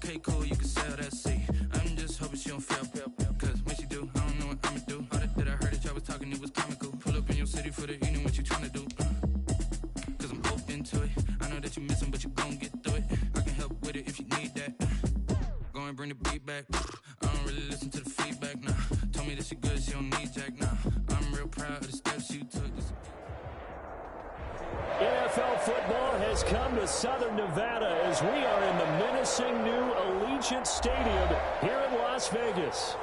Okay, cool, you can sell that seat. I'm just hoping she don't fail. Cause when she do, I don't know what I'ma do. All that I heard that y'all was talking, it was comical. Pull up in your city for the evening, what you tryna do? Cause I'm open to it. I know that you missing, but you gon' get through it. I can help with it if you need that. Go and bring the beat back. I don't really listen to the feedback, nah. Told me that she good, she don't need Jack, nah. I'm real proud of the steps you took. NFL football has come to Southern Nevada as we are in the menacing new Allegiant Stadium here in Las Vegas.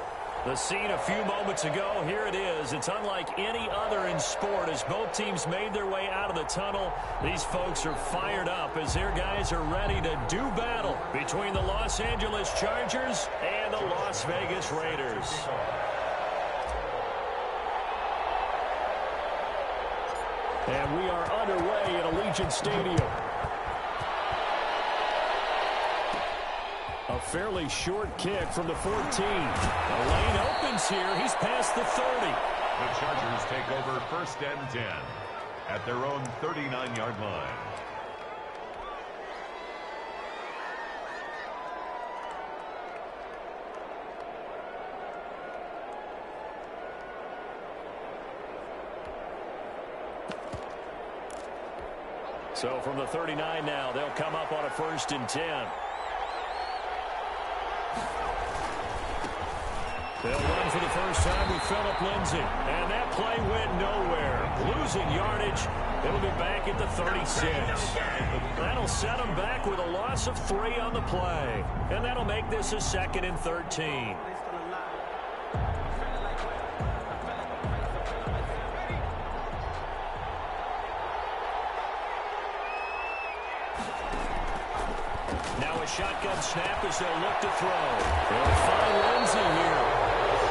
The scene a few moments ago, here it is. It's unlike any other in sport as both teams made their way out of the tunnel. These folks are fired up as their guys are ready to do battle between the Los Angeles Chargers and the Las Vegas Raiders. And we are underway at Allegiant Stadium. A fairly short kick from the 14. The lane opens here. He's past the 30. The Chargers take over 1st and 10 at their own 39-yard line. So from the 39 now, they'll come up on a 1st and 10. They'll run for the first time with Phillip Lindsay. And that play went nowhere. Losing yardage. It'll be back at the 36. That'll set them back with a loss of 3 on the play. And that'll make this a 2nd and 13. Now a shotgun snap as they'll look to throw. They'll find Lindsay here.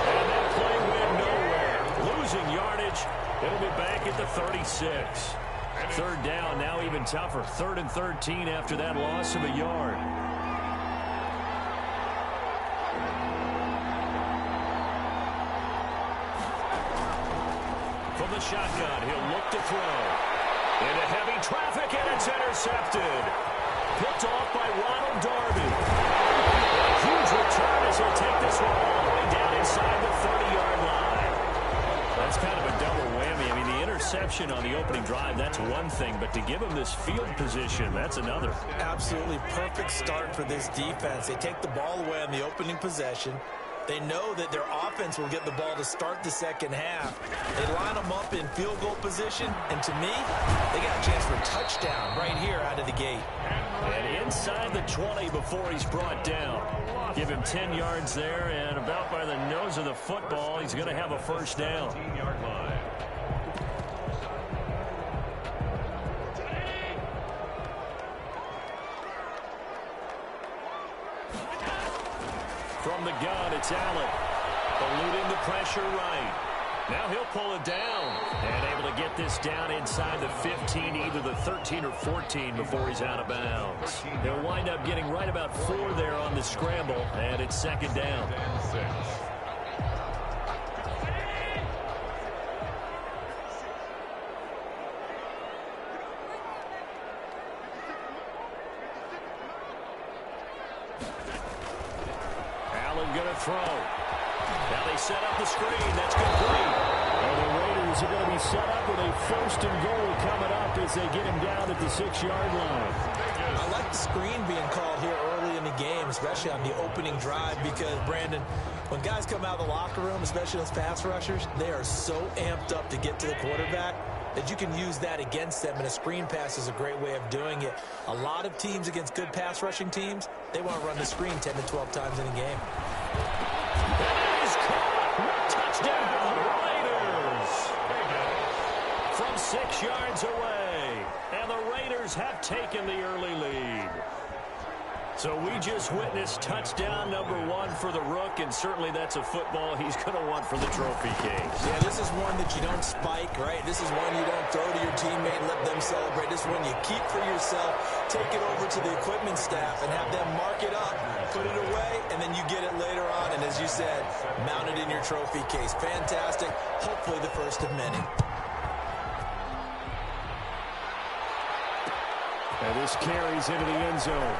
And that play went nowhere. Losing yardage. It'll be back at the 36. 3rd down, now even tougher. 3rd and 13 after that loss of a yard. From the shotgun, he'll look to throw. Into heavy traffic, and it's intercepted. Picked off by Ronald Darby. A huge return as he'll take this one all the way down inside the 30-yard line. That's kind of a double whammy. I mean, the interception on the opening drive, that's one thing, but to give him this field position, that's another. Absolutely perfect start for this defense. They take the ball away on the opening possession. They know that their offense will get the ball to start the second half. They line them up in field goal position, and to me, they got a chance for a touchdown right here out of the gate. And inside the 20 before he's brought down. Give him 10 yards there, and about by the nose of the football, he's going to have a first down. 15-yard line. From the gun, it's Allen. Eluding the pressure right. Now he'll pull it down. And able to get this down inside the 15, either the 13 or 14 before he's out of bounds. They'll wind up getting right about 4 there on the scramble, and it's 2nd down. Going to throw. Now they set up the screen. That's complete. And the Raiders are going to be set up with a 1st and goal coming up as they get him down at the 6-yard line. I like the screen being called here early in the game, especially on the opening drive, because, Brandon, when guys come out of the locker room, especially those pass rushers, they are so amped up to get to the quarterback that you can use that against them, and a screen pass is a great way of doing it. A lot of teams against good pass rushing teams, they want to run the screen 10 to 12 times in a game. That is caught. Touchdown, Raiders. From 6 yards away, and the Raiders have taken the early lead. So we just witnessed touchdown number 1 for the Rook, and certainly that's a football he's going to want for the trophy case. Yeah, this is one that you don't spike, right? This is one you don't throw to your teammate and let them celebrate. This is one you keep for yourself, take it over to the equipment staff, and have them mark it up, put it away, and then you get it later on. And as you said, mount it in your trophy case. Fantastic. Hopefully the first of many. And this carries into the end zone.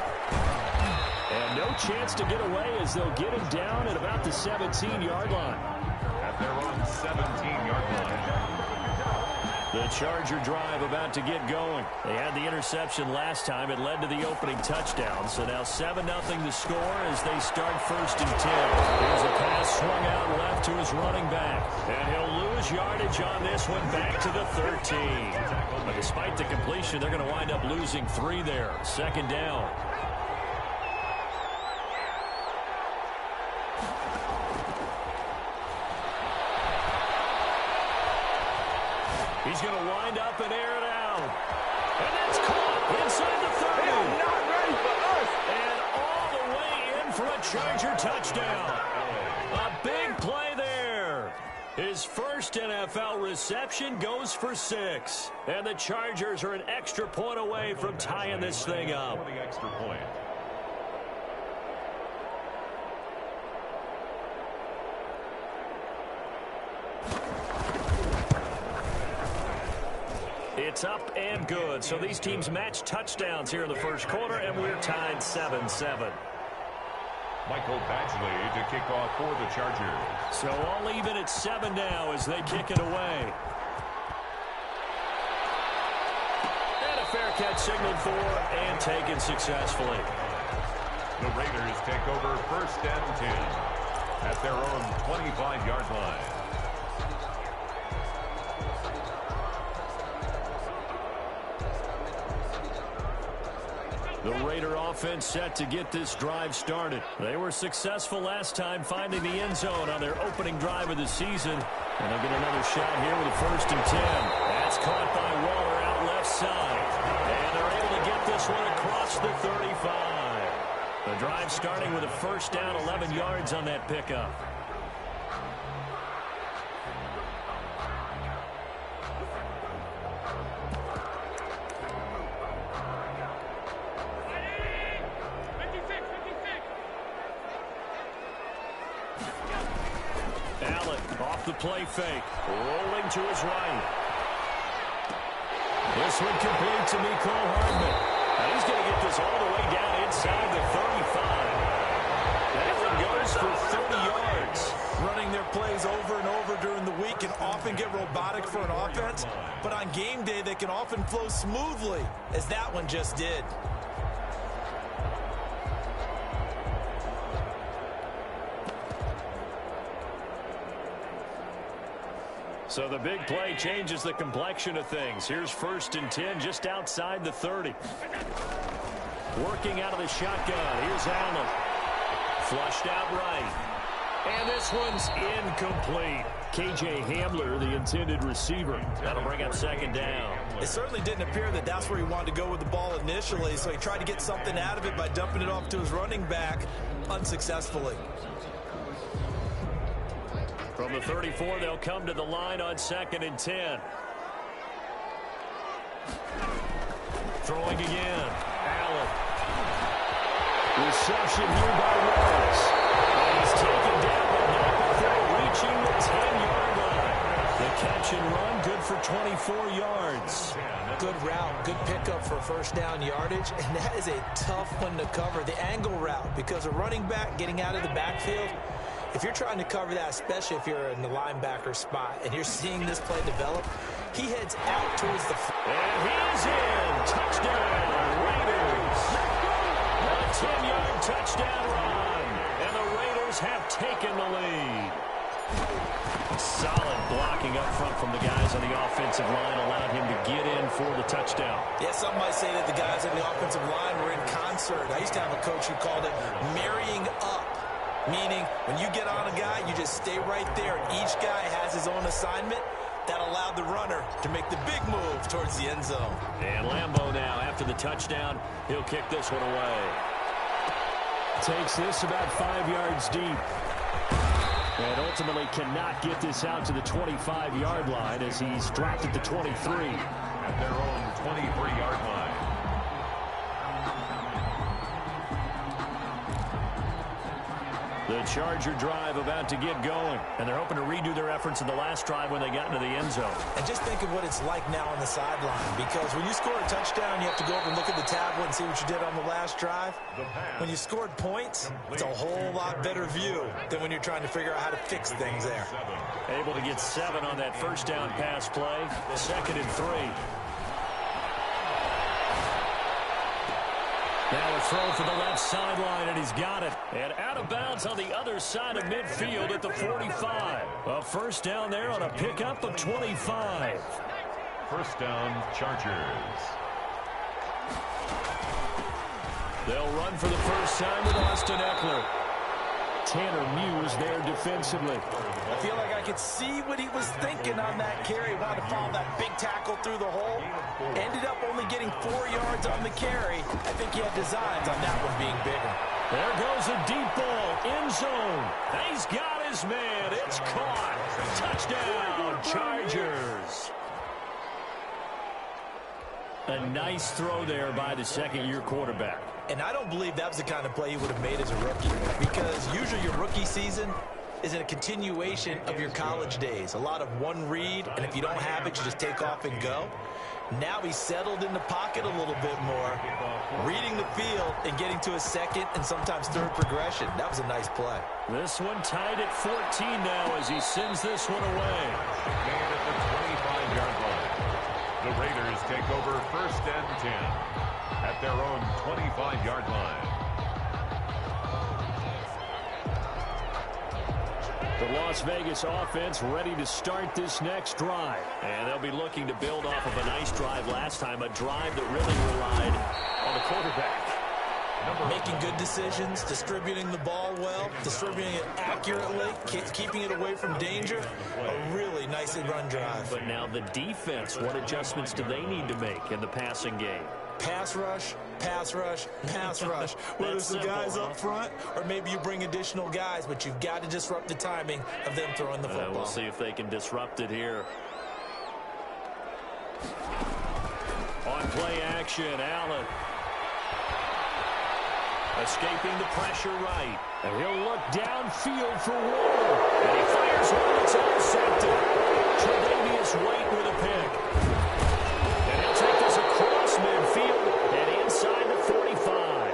And no No chance to get away as they'll get him down at about the 17-yard line. At their own 17-yard line. The Charger drive about to get going. They had the interception last time. It led to the opening touchdown. So now 7-0 the score as they start 1st and 10. Here's a pass swung out left to his running back. And he'll lose yardage on this one back to the 13. But despite the completion, they're going to wind up losing 3 there. 2nd down. He's going to wind up and air it out. And that's caught inside the 30. They are not ready for us. And all the way in for a Charger touchdown. A big play there. His first NFL reception goes for 6. And the Chargers are an extra point away from tying this thing up. For the extra point. It's up and good. So these teams match touchdowns here in the first quarter, and we're tied 7-7. Michael Badgley to kick off for the Chargers. So all even at 7 now as they kick it away. And a fair catch signaled for and taken successfully. The Raiders take over 1st and 10 at their own 25-yard line. The Raider offense set to get this drive started. They were successful last time finding the end zone on their opening drive of the season. And they'll get another shot here with a 1st and 10. That's caught by Waller out left side. And they're able to get this one across the 35. The drive starting with a 1st down, 11 yards on that pickup. The play fake, rolling to his right. This one complete to Mecole Hardman. Now he's going to get this all the way down inside the 35. That one goes for 30 yards. Running their plays over and over during the week can often get robotic for an offense, but on game day they can often flow smoothly, as that one just did. So the big play changes the complexion of things. Here's 1st and 10 just outside the 30. Working out of the shotgun. Here's Allen. Flushed out right. And this one's incomplete. KJ Hamler, the intended receiver. That'll bring up 2nd down. It certainly didn't appear that that's where he wanted to go with the ball initially, so he tried to get something out of it by dumping it off to his running back unsuccessfully. From the 34, they'll come to the line on 2nd and 10. Throwing again. Allen. Reception here by Rose. And he's taken down, but not before reaching the 10-yard line. The catch and run, good for 24 yards. Good route, good pickup for 1st down yardage, and that is a tough one to cover. The angle route, because a running back getting out of the backfield, if you're trying to cover that, especially if you're in the linebacker spot and you're seeing this play develop, he heads out towards the... And he's in. Touchdown, Raiders. A 10-yard touchdown run. And the Raiders have taken the lead. Solid blocking up front from the guys on the offensive line allowed him to get in for the touchdown. Yeah, some might say that the guys on the offensive line were in concert. I used to have a coach who called it marrying up. Meaning, when you get on a guy, you just stay right there. Each guy has his own assignment. That allowed the runner to make the big move towards the end zone. And Lambeau now, after the touchdown, he'll kick this one away. Takes this about 5 yards deep. And ultimately cannot get this out to the 25-yard line as he's dropped at the 23. At their own 23-yard line. The Charger drive about to get going, and they're hoping to redo their efforts in the last drive when they got into the end zone. And just think of what it's like now on the sideline, because when you score a touchdown, you have to go over and look at the tablet and see what you did on the last drive. When you scored points, it's a whole lot better view than when you're trying to figure out how to fix things there. Able to get 7 on that first down pass play. 2nd and 3. Now a throw for the left sideline, and he's got it. And out of bounds on the other side of midfield at the 45. A first down there on a pickup of 25. First down, Chargers. They'll run for the first time with Austin Eckler. Tanner Muse there defensively. I feel like I could see what he was thinking on that carry. Wanted to follow that big tackle through the hole. Ended up only getting 4 yards on the carry. I think he had designs on that one being bigger. There goes a deep ball, end zone. He's got his man. It's caught. Touchdown, Chargers. A nice throw there by the second-year quarterback. And I don't believe that was the kind of play he would have made as a rookie, because usually your rookie season is a continuation of your college days. A lot of one read, and if you don't have it, you just take off and go. Now he's settled in the pocket a little bit more, reading the field and getting to a second and sometimes third progression. That was a nice play. This one tied at 14 now as he sends this one away. And at the 25-yard line, the Raiders take over 1st and 10 at their own 25-yard line. The Las Vegas offense ready to start this next drive. And they'll be looking to build off of a nice drive last time, a drive that really relied on the quarterback. Making good decisions, distributing the ball well, distributing it accurately, keeping it away from danger. A really nicely run drive. But now the defense, what adjustments do they need to make in the passing game? Pass rush, pass rush, pass rush. Whether it's the guys up front or maybe you bring additional guys, but you've got to disrupt the timing of them throwing the football. We'll see if they can disrupt it here. On play action, Allen. Escaping the pressure right. And he'll look downfield for Ward. And he fires one that's intercepted. Tre'Davious White with a pick. And he'll take this across midfield and inside the 45.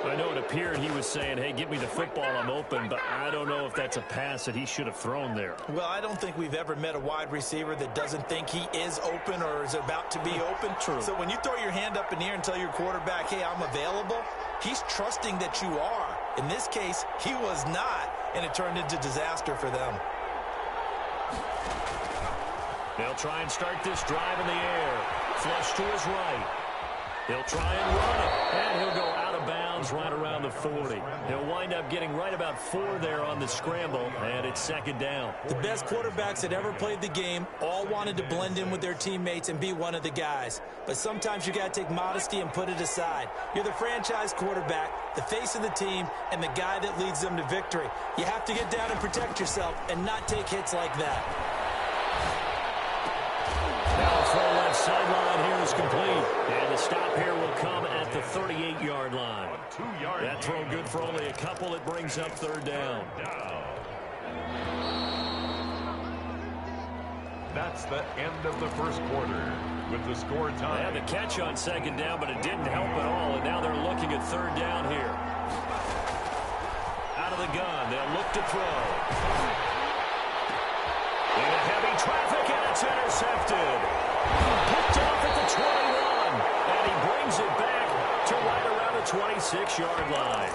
I know it appeared he was saying, hey, get me the football, I'm open, but I don't know if that's a pass that he should have thrown there. Well, I don't think we've ever met a wide receiver that doesn't think he is open or is about to be open. True. So when you throw your hand up in the air and tell your quarterback, hey, I'm available, he's trusting that you are. In this case, he was not, and it turned into disaster for them. They'll try and start this drive in the air. Flush to his right. He'll try and run it, and he'll go out of bounds right around the 40. He'll wind up getting right about 4 there on the scramble, and it's 2nd down. The best quarterbacks that ever played the game all wanted to blend in with their teammates and be one of the guys. But sometimes you got to take modesty and put it aside. You're the franchise quarterback, the face of the team, and the guy that leads them to victory. You have to get down and protect yourself and not take hits like that. Now the throw left sideline here is complete. And the stop here will come at the 38-yard line. That throw good for only a couple. It brings up 3rd down. That's the end of the first quarter with the score They had time. the catch on 2nd down, but it didn't help at all. And now they're looking at 3rd down here. Out of the gun, they'll look to throw. Into heavy traffic, and it's intercepted. Picked off at the 21, and he brings it back to right around the 26-yard line.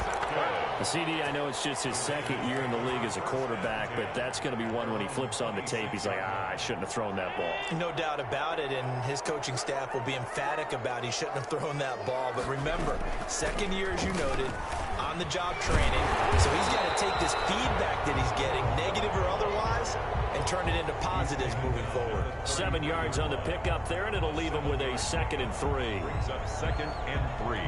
The CD, I know it's just his 2nd year in the league as a quarterback, but that's going to be one when he flips on the tape. He's like, I shouldn't have thrown that ball. No doubt about it, and his coaching staff will be emphatic about he shouldn't have thrown that ball. But remember, 2nd year, as you noted, on-the-job training. So he's got to take this feedback that he's getting, negative or otherwise, and turn it into positives moving forward. 7 yards on the pickup there, and it'll leave him with a 2nd and 3. Brings up 2nd and 3.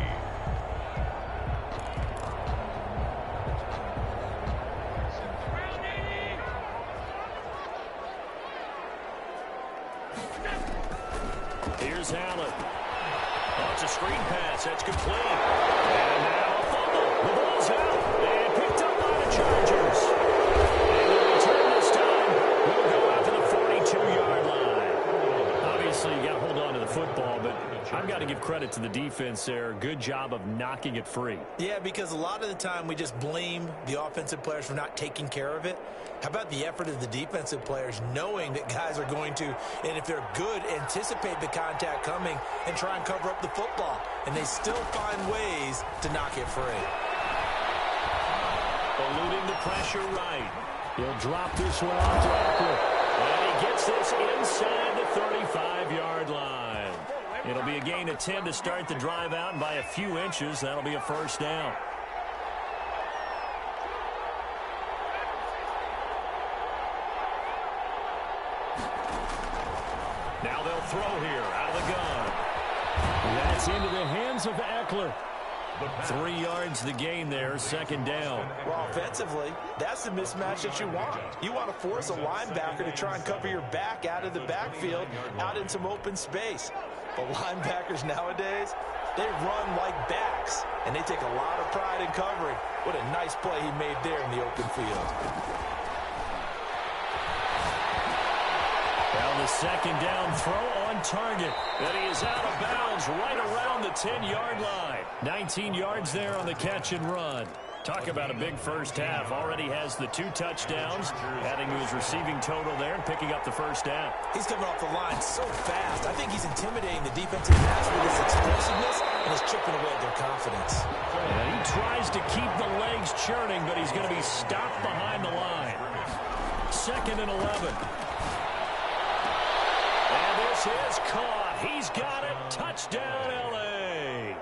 Here's Allen. Oh, it's a screen pass. That's complete. And now a fumble. The ball's out. And picked up by the credit to the defense there. Good job of knocking it free. Yeah, because a lot of the time we just blame the offensive players for not taking care of it. How about the effort of the defensive players knowing that guys are going to, and if they're good, anticipate the contact coming and try and cover up the football. And they still find ways to knock it free. Eluding the pressure right. He'll drop this one off to Eckler. And he gets this inside the 35-yard line. It'll be a gain of 10 to start the drive out, and by a few inches, that'll be a first down. Now they'll throw here out of the gun. That's into the hands of Eckler. 3 yards the gain there, second down. Well, offensively, that's the mismatch that you want. You want to force a linebacker to try and cover your back out of the backfield, out in some open space. But linebackers nowadays, they run like backs, and they take a lot of pride in covering. What a nice play he made there in the open field. Well, the second down throw on target. And he is out of bounds right around the 10-yard line. 19 yards there on the catch and run. Talk about a big first half. Already has the 2 touchdowns, adding to his receiving total there and picking up the first down. He's coming off the line so fast. I think he's intimidating the defensive backs with his explosiveness and is chipping away at their confidence. And he tries to keep the legs churning, but he's going to be stopped behind the line. 2nd and 11. And this is caught. He's got it. Touchdown, L.A.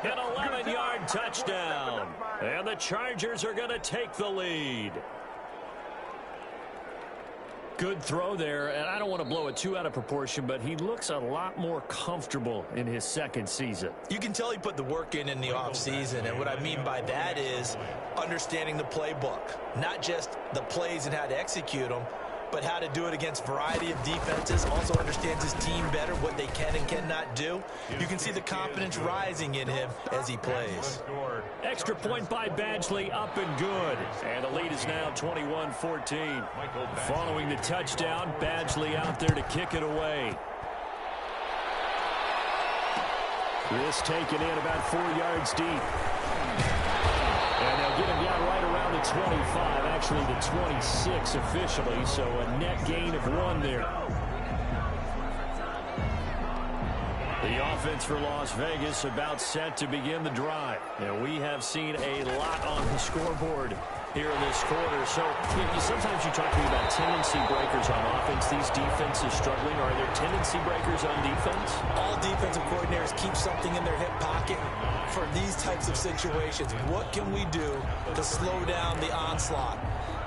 An 11-yard touchdown. And the Chargers are going to take the lead. Good throw there, and I don't want to blow it too out of proportion, but he looks a lot more comfortable in his second season. You can tell he put the work in the offseason, and what I mean by that is understanding the playbook. Not just the plays and how to execute them, but how to do it against a variety of defenses. Also understands his team better, what they can and cannot do. You can see the confidence rising in him as he plays. Extra point by Badgley, up and good. And the lead is now 21-14. Following the touchdown, Badgley out there to kick it away. This taken in about 4 yards deep. And they'll get him down right around the 25, actually the 26 officially, so a net gain of 1 there. The offense for Las Vegas about set to begin the drive. And we have seen a lot on the scoreboard here in this quarter. So sometimes you talk to me about tendency breakers on offense. These defenses struggling. Are there tendency breakers on defense? All defensive coordinators keep something in their hip pocket for these types of situations. What can we do to slow down the onslaught?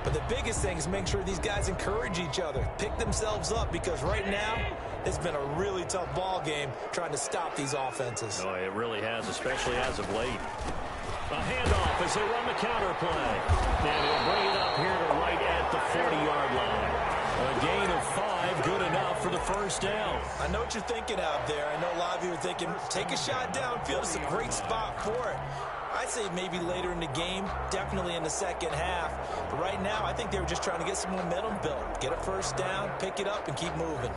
But the biggest thing is make sure these guys encourage each other, pick themselves up, because right now it's been a really tough ball game trying to stop these offenses. Oh, it really has, especially as of late. A handoff as they run the counter play. And he'll bring it up here to right at the 40-yard line. A gain of 5, good enough for the first down. I know what you're thinking out there. I know a lot of you are thinking, take a shot downfield. It's a great spot for it. I'd say maybe later in the game, definitely in the second half. But right now, I think they were just trying to get some momentum built. Get a first down, pick it up, and keep moving.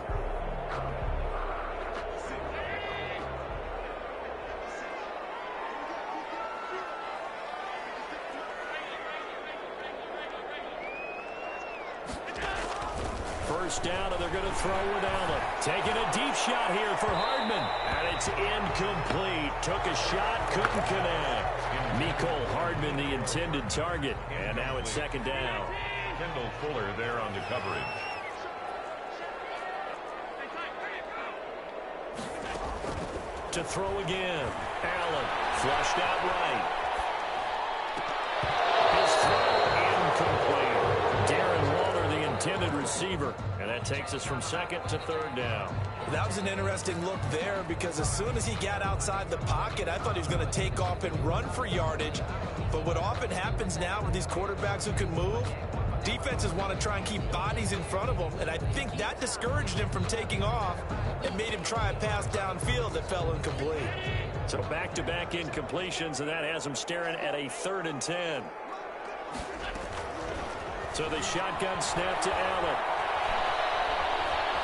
First down, and they're going to throw with Allen. Taking a deep shot here for Hardman. And it's incomplete. Took a shot, couldn't connect. Mecole Hardman, the intended target. And now it's second down. Kendall Fuller there on the coverage. To throw again. Allen flushed out right. His throw incomplete. Darren Waller, the intended receiver. And that takes us from second to third down. That was an interesting look there, because as soon as he got outside the pocket, I thought he was going to take off and run for yardage. But what often happens now with these quarterbacks who can move, defenses want to try and keep bodies in front of them, and I think that discouraged him from taking off and made him try a pass downfield that fell incomplete. So back-to-back incompletions, and that has him staring at a 3rd and 10. So the shotgun snap to Allen.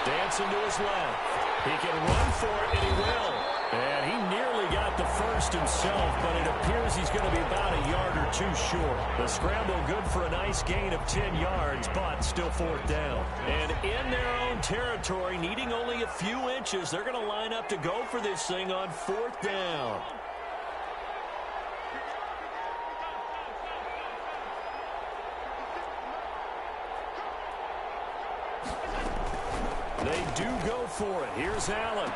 Dancing to his left. He can run for it, and he will. And he nearly got the first himself, but it appears he's going to be about a yard or two short. The scramble good for a nice gain of 10 yards, but still fourth down. And in their own territory, needing only a few inches, they're going to line up to go for this thing on fourth down. They do go for it. Here's Allen.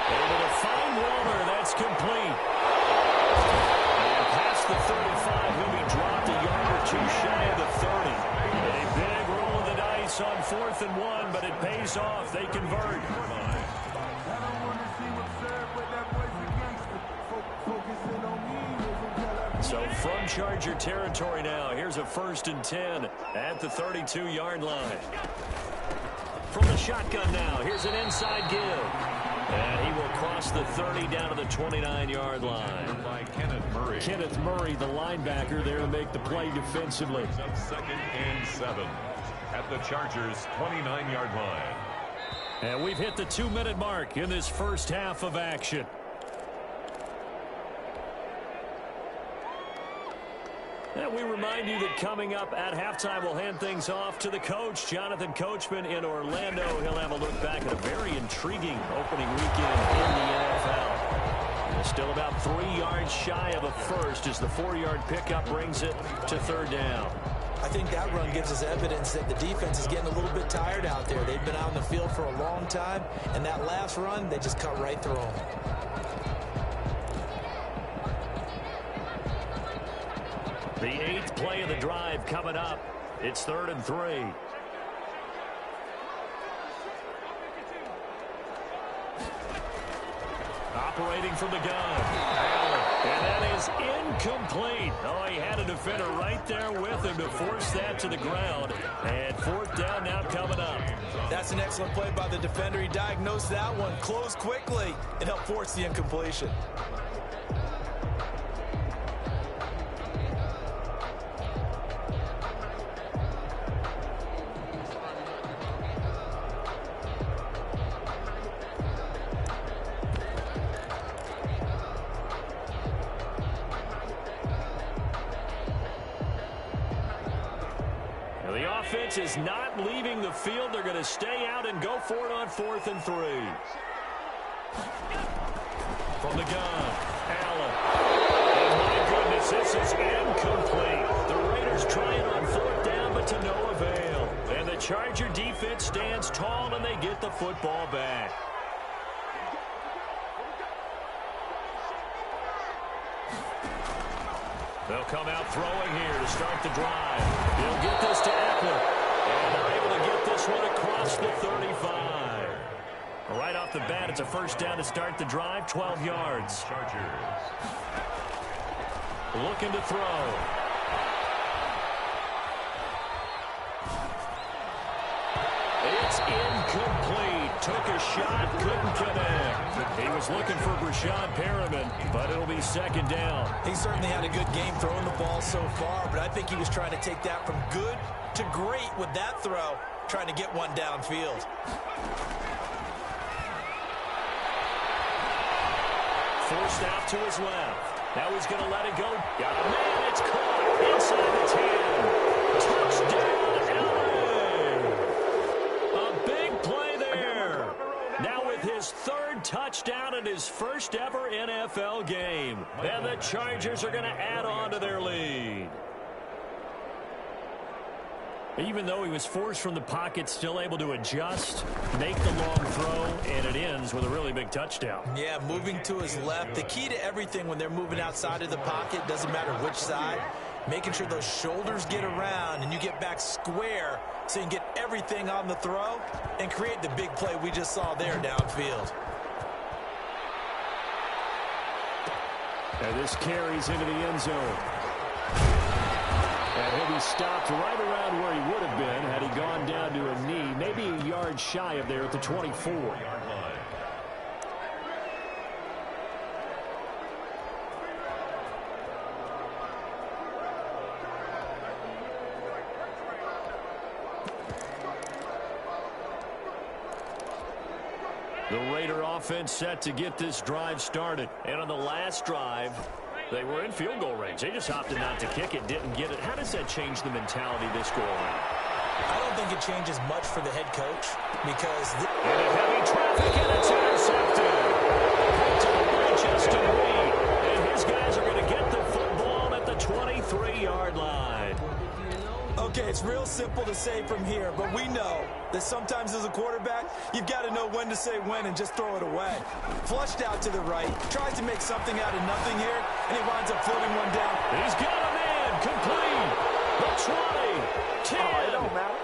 Able to find Warner. That's complete. And past the 35, he'll be dropped a yard or two shy of the 30. A big roll of the dice on 4th and 1, but it pays off. They convert. So from Charger territory now, here's a 1st and 10 at the 32-yard line. From the shotgun now, here's an inside give. And he will cross the 30 down to the 29-yard line. By Kenneth Murray. Kenneth Murray, the linebacker, there to make the play defensively. 2nd and 7 at the Chargers' 29-yard line. And we've hit the 2-minute mark in this first half of action. And we remind you that coming up at halftime, we'll hand things off to the coach, Jonathan Coachman in Orlando. He'll have a look back at a very intriguing opening weekend in the NFL. And still about 3 yards shy of a first as the 4-yard pickup brings it to 3rd down. I think that run gives us evidence that the defense is getting a little bit tired out there. They've been out on the field for a long time, and that last run, they just cut right through them. The 8th play of the drive coming up. It's 3rd and 3. Operating from the gun. And that is incomplete. Oh, he had a defender right there with him to force that to the ground. And 4th down now coming up. That's an excellent play by the defender. He diagnosed that one, closed quickly, and helped force the incompletion. Is not leaving the field. They're going to stay out and go for it on 4th and 3. From the gun, Allen. And my goodness, this is incomplete. The Raiders trying on 4th down, but to no avail. And the Charger defense stands tall, and they get the football back. They'll come out throwing here to start the drive. He'll get this to Eckler. And they're able to get this one across the 35. Right off the bat, it's a 1st down to start the drive, 12 yards. Chargers. Looking to throw. It's incomplete. Took a shot, couldn't connect. He was looking for Brashad Perriman, but it'll be 2nd down. He certainly had a good game throwing the ball so far, but I think he was trying to take that from good to great with that throw, trying to get one downfield. Forced out to his left. Now he's going to let it go. Got a man. It's caught inside the 10. Touchdown, LA. A big play there. Now with his 3rd touchdown in his first ever NFL game. And the Chargers are going to add on to their lead. Even though he was forced from the pocket, still able to adjust, make the long throw, and it ends with a really big touchdown. Yeah, moving to his left. The key to everything when they're moving outside of the pocket, doesn't matter which side, making sure those shoulders get around and you get back square so you can get everything on the throw and create the big play we just saw there downfield. And this carries into the end zone. And he'll be stopped right around where he would have been had he gone down to a knee, maybe a yard shy of there at the 24. The Raider offense set to get this drive started. And on the last drive, they were in field goal range. They just opted not to kick it, didn't get it. How does that change the mentality this go around? I don't think it changes much for the head coach because... Into heavy traffic, and it's intercepted. Picked up by Justin Reed. And his guys are going to get the football at the 23-yard line. Okay, it's real simple to say from here, but we know that sometimes as a quarterback, you've got to know when to say when and just throw it away. Flushed out to the right, tries to make something out of nothing here, and he winds up floating one down. He's got a man, complete. The 20, 10,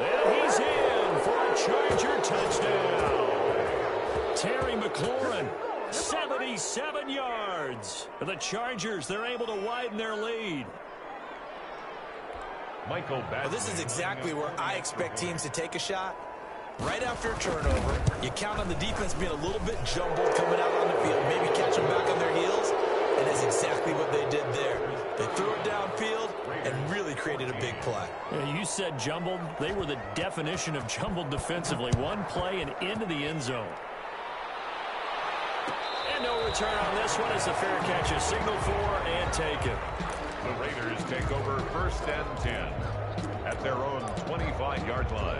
and he's in for a Charger touchdown. Terry McLaurin, 77 yards. The Chargers, they're able to widen their lead. Well, this is exactly where I expect teams to take a shot. Right after a turnover, you count on the defense being a little bit jumbled coming out on the field, maybe catch them back on their heels, and that's exactly what they did there. They threw it downfield and really created a big play. Yeah, you said jumbled. They were the definition of jumbled defensively. One play and into the end zone. And no return on this one as the fair catch is signaled for and taken. The Raiders take over 1st and 10 at their own 25-yard line.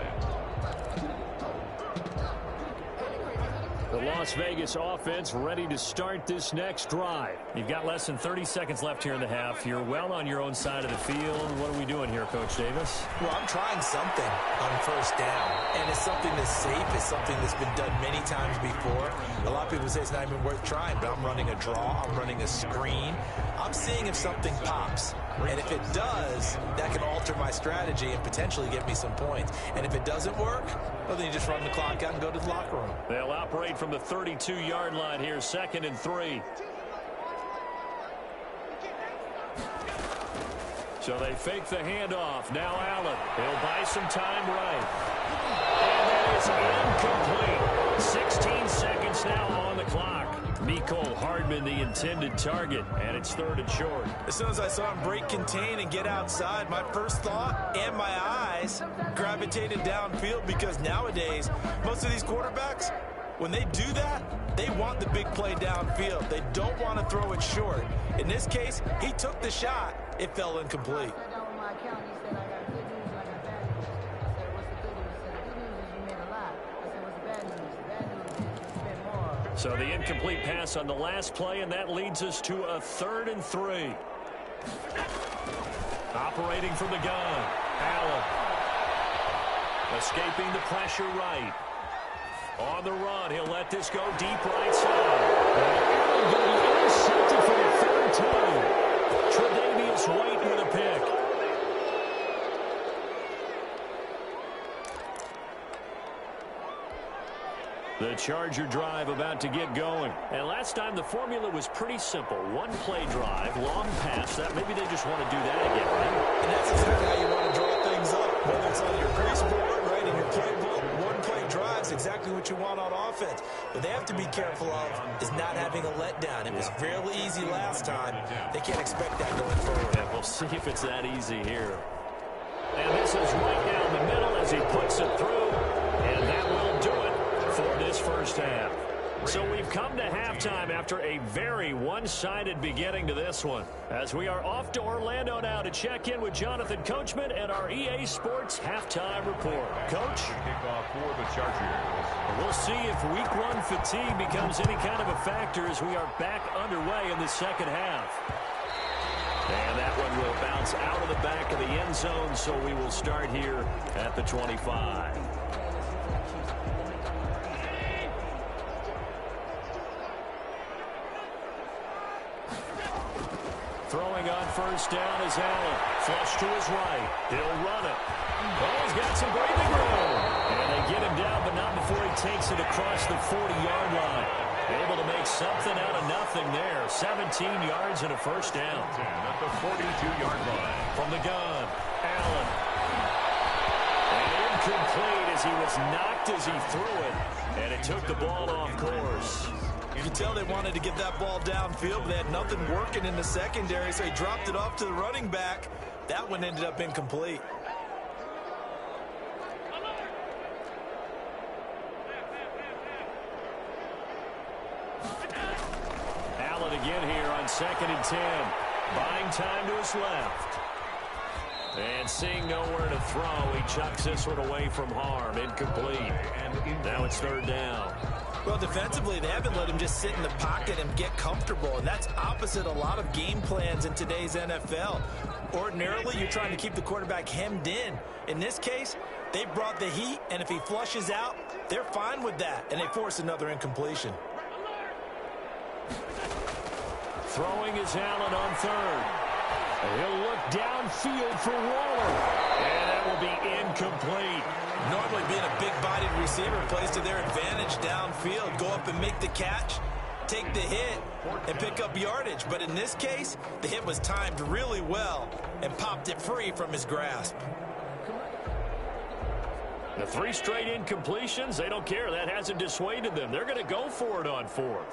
The Las Vegas offense ready to start this next drive. You've got less than 30 seconds left here in the half. You're well on your own side of the field. What are we doing here, Coach Davis? Well, I'm trying something on 1st down, and it's something that's safe. It's something that's been done many times before. A lot of people say it's not even worth trying, but I'm running a draw. I'm running a screen. I'm seeing if something pops. And if it does, that can alter my strategy and potentially get me some points. And if it doesn't work, well, then you just run the clock out and go to the locker room. They'll operate from the 32-yard line here, 2nd and 3. So they fake the handoff. Now Allen. He'll buy some time right. And that is incomplete. 16 seconds now on the clock. Mecole Hardman, the intended target, and it's 3rd and short. As soon as I saw him break contain and get outside, my first thought and my eyes gravitated downfield because nowadays, most of these quarterbacks, when they do that, they want the big play downfield. They don't want to throw it short. In this case, he took the shot. It fell incomplete. So the incomplete pass on the last play, and that leads us to a 3rd and 3. Operating from the gun, Allen. Escaping the pressure right. On the run, he'll let this go deep right side. Allen going to be intercepted for the 3rd time. Tre'Davious White with a pick. The Charger drive about to get going. And last time the formula was pretty simple. One play drive, long pass. That maybe they just want to do that again, right? And that's exactly how you want to draw things up. Whether it's on your grease board, right, in your playbook, one play drive is exactly what you want on offense. What they have to be careful of is not having a letdown. It was fairly easy last time. They can't expect that going forward. Yeah, we'll see if it's that easy here. And this is right down the middle as he puts it through. And that will do it for this first half. So we've come to halftime after a very one-sided beginning to this one. As we are off to Orlando now to check in with Jonathan Coachman and our EA Sports halftime report. Coach? Kickoff for the Chargers. We'll see if week 1 fatigue becomes any kind of a factor as we are back underway in the second half. And that one will bounce out of the back of the end zone, so we will start here at the 25. Throwing on first down is Allen. Flush to his right. He'll run it. Oh, he's got some breathing room. And they get him down, but not before he takes it across the 40-yard line. Able to make something out of nothing there. 17 yards and a first down. At the 42-yard line. From the gun, Allen. And incomplete as he was knocked as he threw it. And it took the ball off course. You can tell they wanted to get that ball downfield, but they had nothing working in the secondary, so he dropped it off to the running back. That one ended up incomplete. it again here on 2nd and 10. Buying time to his left. And seeing nowhere to throw, he chucks this one away from harm. Incomplete. Now it's 3rd down. Well, defensively, they haven't let him just sit in the pocket and get comfortable, and that's opposite a lot of game plans in today's NFL. Ordinarily, you're trying to keep the quarterback hemmed in. In this case, they brought the heat, and if he flushes out, they're fine with that, and they force another incompletion. Throwing is Allen on 3rd. He'll look downfield for Waller. And that will be incomplete. Normally being a big-bodied receiver plays to their advantage downfield. Go up and make the catch, take the hit, and pick up yardage. But in this case, the hit was timed really well and popped it free from his grasp. The 3 straight incompletions, they don't care. That hasn't dissuaded them. They're going to go for it on 4th.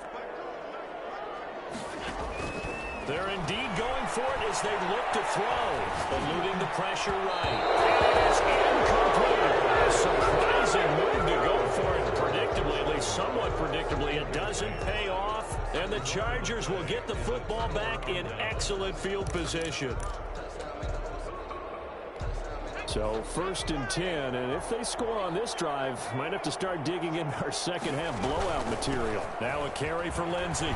They're indeed going for it as they look to throw. Eluding the pressure right. It is incomplete. A surprising move to go for it. Predictably, at least somewhat predictably, it doesn't pay off. And the Chargers will get the football back in excellent field position. So 1st and 10, and if they score on this drive, might have to start digging in our second half blowout material. Now a carry for Lindsey.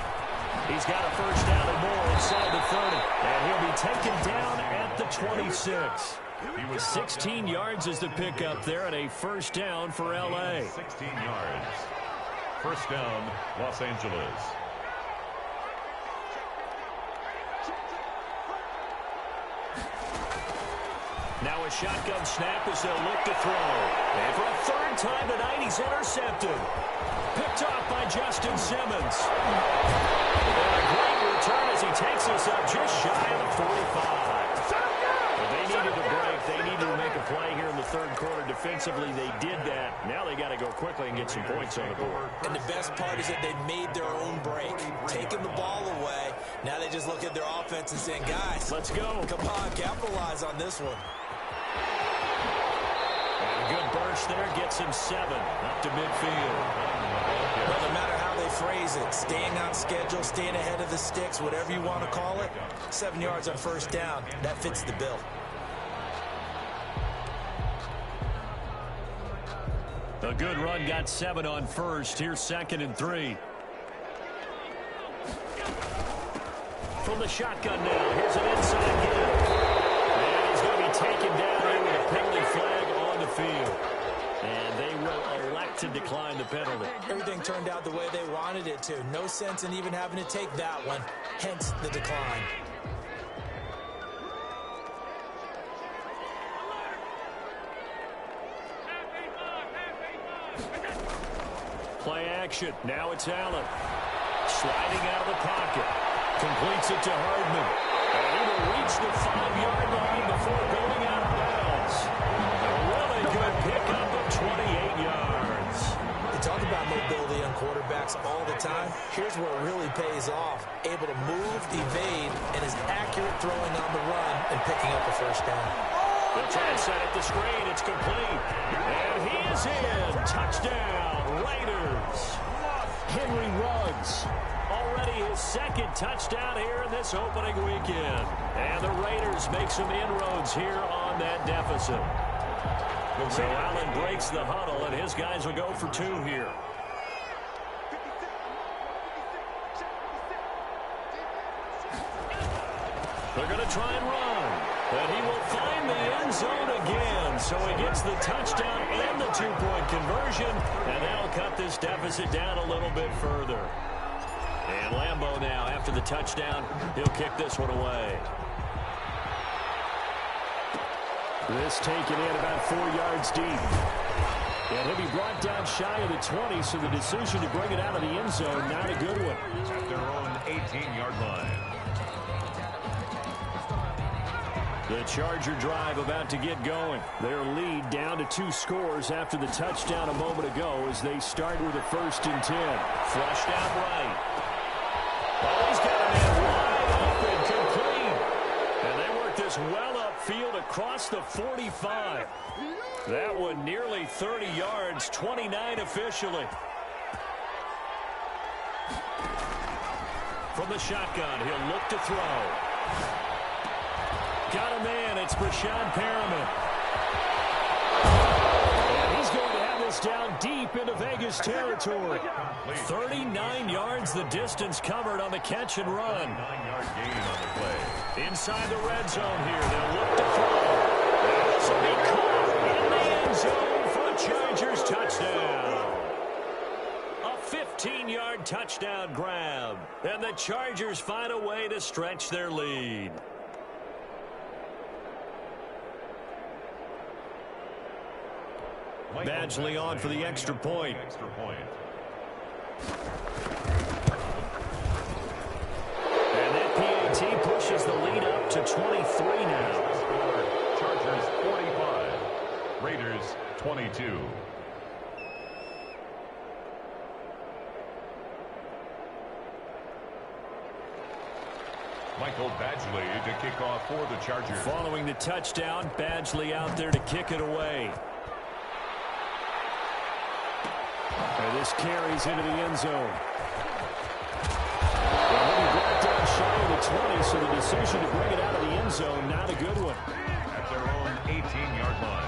He's got a 1st down and more inside the 30. And he'll be taken down at the 26. He was 16 yards as the pickup there and a 1st down for L.A. 16 yards. 1st down, Los Angeles. Now a shotgun snap as they'll look to throw. And for a 3rd time tonight, he's intercepted. Picked off by Justin Simmons. And a great return as he takes us up just shy of the 45. But they needed a break. They needed to make a play here in the 3rd quarter. Defensively, they did that. Now they got to go quickly and get some points on the board. And the best part is that they made their own break, taking the ball away. Now they just look at their offense and saying, guys, let's go. Come on, capitalize on this one. And a good burst there gets him 7 up to midfield. Well, no matter how they phrase it, staying on schedule, staying ahead of the sticks, whatever you want to call it, 7 yards on 1st down, that fits the bill. A good run got 7 on 1st. Here's 2nd and 3. From the shotgun now, here's an inside give. And he's going to be taken down here with a penalty flag on the field. And they will elect to decline the penalty. Everything turned out the way they wanted it to. No sense in even having to take that one, hence the decline. Play action. Now it's Allen. Sliding out of the pocket. Completes it to Hardman. And he will reach the 5-yard line before going out of bounds. A really good pickup of 28 yards. They talk about mobility on quarterbacks all the time. Here's where it really pays off. Able to move, evade, and is accurate throwing on the run and picking up a 1st down. They'll try to set up the screen. It's complete. And he is in. Touchdown, Raiders. Henry Ruggs. Already his 2nd touchdown here in this opening weekend. And the Raiders make some inroads here on that deficit. So Allen breaks the huddle, and his guys will go for 2 here. They're going to try and run. But he will find the end zone again. So he gets the touchdown and the 2-point conversion. And that'll cut this deficit down a little bit further. And Lambeau now, after the touchdown, he'll kick this one away. This taken in about 4 yards deep. And he'll be brought down shy of the 20, so the decision to bring it out of the end zone, not a good one. At their own 18-yard line. The Charger drive about to get going. Their lead down to 2 scores after the touchdown a moment ago as they start with a 1st and 10. Flushed out right. Oh, he's got a man wide open, complete. And they work this well upfield across the 45. That one nearly 30 yards, 29 officially. From the shotgun, he'll look to throw. Got a man. It's Breshad Perriman. And he's going to have this down deep into Vegas territory. 39 yards the distance covered on the catch and run. 9-yard gain on the play. Inside the red zone here. They'll look to throw. So he caught in the end zone for a Chargers touchdown. A 15-yard touchdown grab. And the Chargers find a way to stretch their lead. Badgley on for the extra point. And that PAT pushes the lead up to 23 now. Chargers 45, Raiders 22. Michael Badgley to kick off for the Chargers. Following the touchdown, Badgley out there to kick it away. And this carries into the end zone. And he'll be brought down shy of the 20, so the decision to bring it out of the end zone, not a good one. At their own 18-yard line.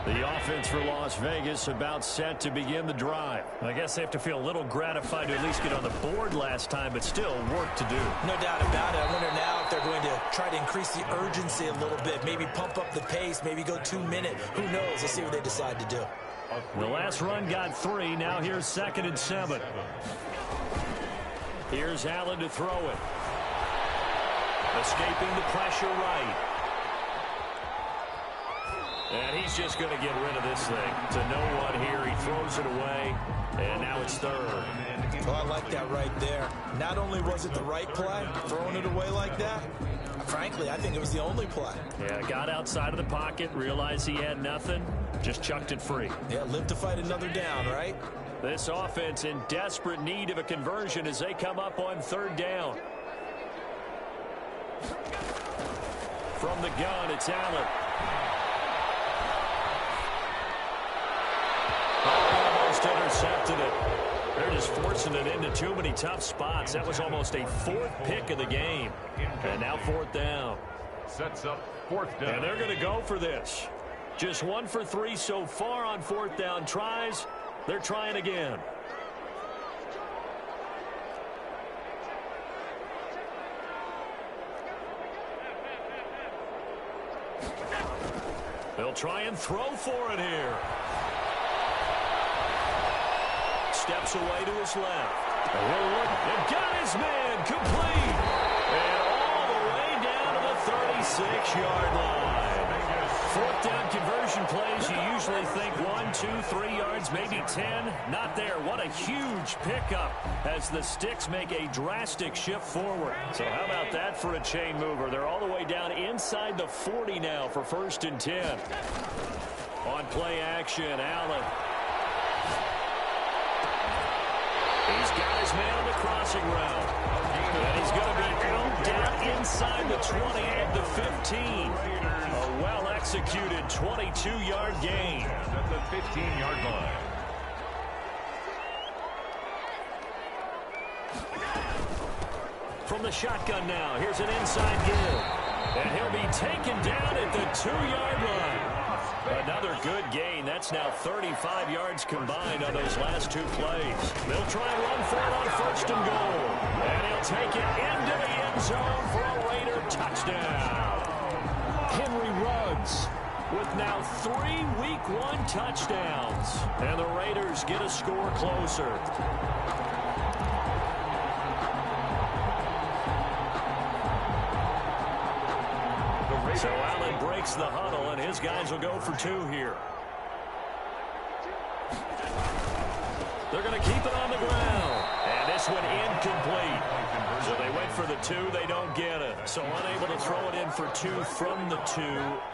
The offense for Las Vegas about set to begin the drive. I guess they have to feel a little gratified to at least get on the board last time, but still work to do. No doubt about it. I wonder now if they're going to try to increase the urgency a little bit, maybe pump up the pace, maybe go 2-minute. Who knows? Let's see what they decide to do. The last run got 3. Now here's 2nd and 7. Here's Allen to throw it. Escaping the pressure right. And he's just going to get rid of this thing. To no one here. He throws it away. And now it's 3rd. Oh, I like that right there. Not only was it the right play, throwing it away like that, frankly, I think it was the only play. Yeah, got outside of the pocket, realized he had nothing, just chucked it free. Yeah, live to fight another down, right? This offense in desperate need of a conversion as they come up on 3rd down. From the gun, it's Allen. Almost intercepted it. They're just forcing it into too many tough spots. That was almost a 4th pick of the game. And now 4th down. Sets up 4th down. And they're going to go for this. Just 1 for 3 so far on 4th down tries. They're trying again. They'll try and throw for it here. Steps away to his left. And got his man complete. And all the way down to the 36-yard line. 4th down conversion plays, you usually think 1, 2, 3 yards, maybe 10. Not there. What a huge pickup as the Sticks make a drastic shift forward. So how about that for a chain mover? They're all the way down inside the 40 now for 1st and 10. On play action, Allen. He's got his man on the crossing route. And he's going to be out down inside the 20 and the 15. A well-executed 22-yard gain. At the 15-yard line. From the shotgun now, here's an inside give. And he'll be taken down at the 2-yard line. Another good gain. That's now 35 yards combined on those last 2 plays. They'll try and run for it on 1st and goal. And he'll take it into the end zone for a Raider touchdown. Henry Ruggs with now 3 Week 1 touchdowns. And the Raiders get a score closer. So Allen breaks the huddle, and his guys will go for 2 here. They're going to keep it on the ground. And this this one incomplete. So they went for the 2. They don't get it. So unable to throw it in for 2 from the 2.